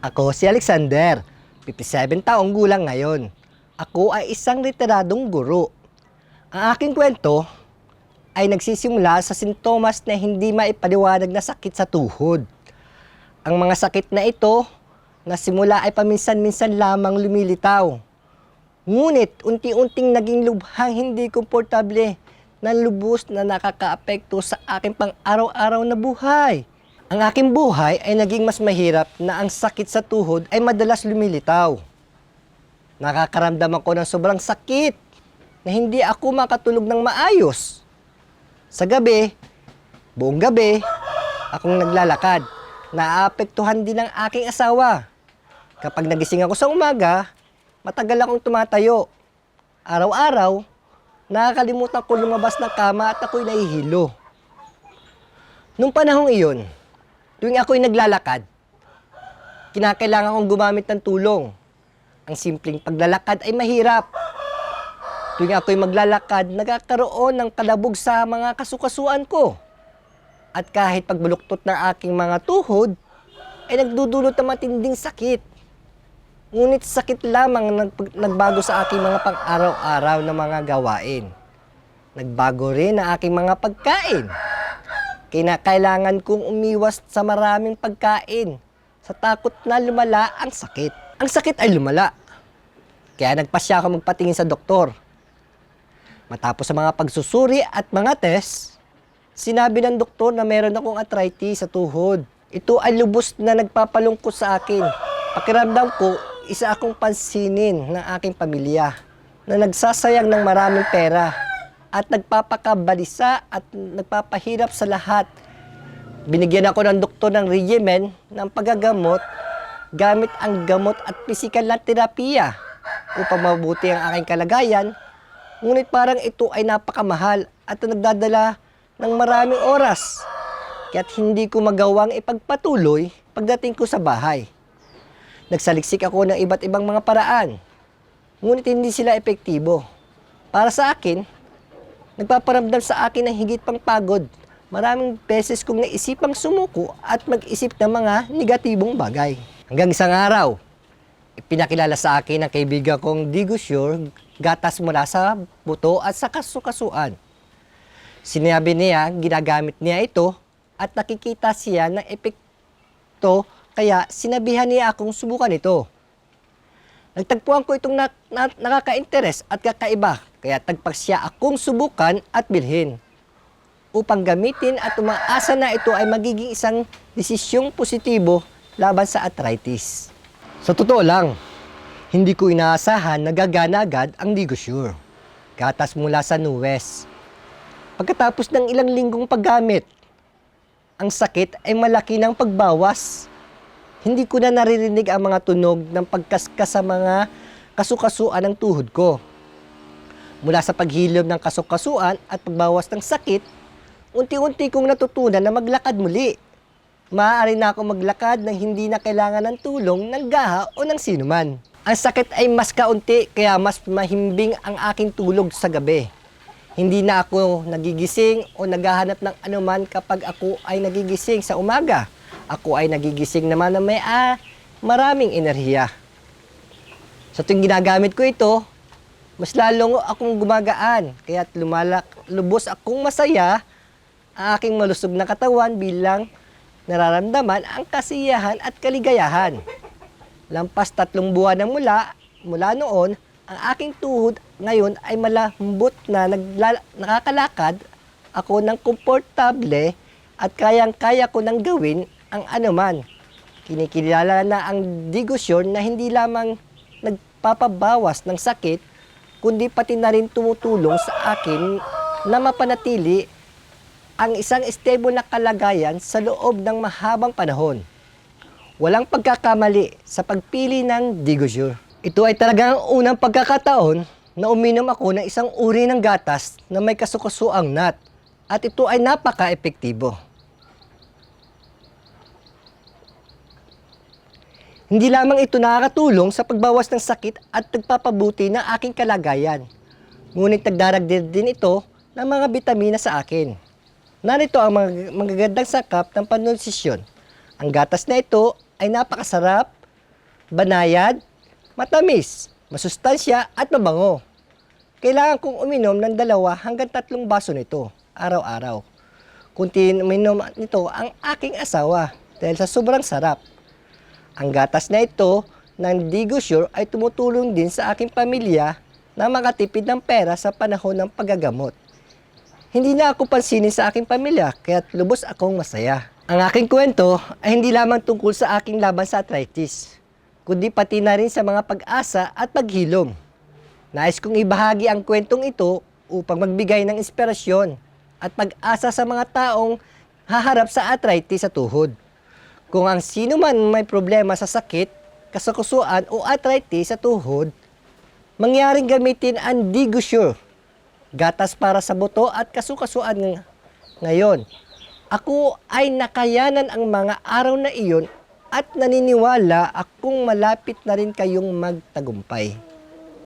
Ako si Alexander, 57 taong gulang ngayon. Ako ay isang retiradong guro. Ang aking kwento ay nagsisimula sa sintomas na hindi maipaliwanag na sakit sa tuhod. Ang mga sakit na ito, na simula ay paminsan-minsan lamang lumilitaw. Ngunit unti-unting naging lubhang hindi komportable na lubos na nakakaapekto sa aking pang-araw-araw na buhay. Ang aking buhay ay naging mas mahirap na ang sakit sa tuhod ay madalas lumilitaw. Nakakaramdam ako ng sobrang sakit na hindi ako makatulog ng maayos. Sa gabi, buong gabi, akong naglalakad. Naapektuhan din ang aking asawa. Kapag nagising ako sa umaga, matagal akong tumatayo. Araw-araw, nakakalimutan ko lumabas ng kama at ako'y nahihilo. Nung panahong iyon, tuwing ako'y naglalakad, kinakailangan kong gumamit ng tulong. Ang simpleng paglalakad ay mahirap. Tuwing ako'y maglalakad, nagkakaroon ng kalabog sa mga kasukasuan ko. At kahit pagbuluktot ng aking mga tuhod, ay nagdudulot ng matinding sakit. Ngunit sakit lamang nagbago sa aking mga pang-araw-araw na mga gawain. Nagbago rin ang aking mga pagkain. Kinakailangan kong umiwas sa maraming pagkain sa takot na lumala ang sakit. Ang sakit ay lumala. Kaya nagpasya ako magpatingin sa doktor. Matapos sa mga pagsusuri at mga test, sinabi ng doktor na meron akong arthritis sa tuhod. Ito ay lubos na nagpapalungkot sa akin. Pakiramdam ko, isa akong pansinin ng aking pamilya na nagsasayang ng maraming pera at nagpapakabalisa at nagpapahirap sa lahat. Binigyan ako ng doktor ng regimen ng paggagamot gamit ang gamot at pisikal na terapiya upang mabuti ang aking kalagayan. Ngunit parang ito ay napakamahal at nagdadala ng maraming oras. Kaya't hindi ko magawang ipagpatuloy pagdating ko sa bahay. Nagsaliksik ako ng iba't ibang mga paraan. Ngunit hindi sila epektibo. Para sa akin, nagpaparamdam sa akin ng higit pang pagod. Maraming beses kong naisipang sumuko at mag-isip ng mga negatibong bagay. Hanggang isang araw, ipinakilala sa akin ng kaibigan kong Digosure gatas mula sa buto at sa kasukasuan. Sinabi niya, ginagamit niya ito at nakikita siya ng epekto, kaya sinabihan niya akong subukan ito. Nagtagpuan ko itong nakaka-interes at kakaiba, kaya tagpasya akong subukan at bilhin upang gamitin at umaasa na ito ay magiging isang desisyong positibo laban sa arthritis. Sa totoo lang, hindi ko inaasahan na gagana agad ang Digosure. Gatas mula sa Nuwes. Pagkatapos ng ilang linggong paggamit, ang sakit ay malaki ng pagbawas. Hindi ko na naririnig ang mga tunog ng pagkaskas sa mga kasukasuan ng tuhod ko. Mula sa paghilom ng kasukasuan at pagbawas ng sakit, unti-unti kong natutunan na maglakad muli. Maaari na ako maglakad nang hindi na kailangan ng tulong ng gaha o ng sinuman. Ang sakit ay mas kaunti kaya mas mahimbing ang aking tulog sa gabi. Hindi na ako nagigising o naghahanap ng anuman kapag ako ay nagigising sa umaga. Ako ay nagigising naman na may maraming enerhiya. Sa tuwing ginagamit ko ito, mas lalong akong gumagaan. Kaya lubos akong masaya ang aking malusog na katawan bilang nararamdaman ang kasiyahan at kaligayahan. Lampas 3 buwan na mula noon, ang aking tuhod ngayon ay malambot na nakakalakad ako ng komportable at kayang-kaya ko nang gawin ang anuman. Kinikilala na ang Digosure na hindi lamang nagpapabawas ng sakit, kundi pati na rin tumutulong sa akin na mapanatili ang isang stable na kalagayan sa loob ng mahabang panahon. Walang pagkakamali sa pagpili ng Digosure. Ito ay talagang unang pagkakataon na uminom ako ng isang uri ng gatas na may kasukasuang nut at ito ay napaka-epektibo. Hindi lamang ito nakakatulong sa pagbawas ng sakit at nagpapabuti ng aking kalagayan. Ngunit nagdaragdag din ito ng mga bitamina sa akin. Narito ang mga magagandang sakap ng panusisyon. Ang gatas na ito ay napakasarap, banayad, matamis, masustansya at mabango. Kailangan kong uminom ng 2 hanggang 3 baso nito araw-araw. Kunti uminom nito ang aking asawa dahil sa sobrang sarap. Ang gatas na ito ng Digosure ay tumutulong din sa aking pamilya na makatipid ng pera sa panahon ng paggagamot. Hindi na ako pansinin sa aking pamilya kaya't lubos akong masaya. Ang aking kwento ay hindi lamang tungkol sa aking laban sa arthritis, kundi pati na rin sa mga pag-asa at paghilom. Nais kong ibahagi ang kwentong ito upang magbigay ng inspirasyon at pag-asa sa mga taong haharap sa arthritis sa tuhod. Kung ang sino man may problema sa sakit, kasakusuan o arthritis sa tuhod, mangyaring gamitin ang Digosure, gatas para sa buto at kasukasuan ngayon. Ako ay nakayanan ang mga araw na iyon at naniniwala akong malapit na rin kayong magtagumpay.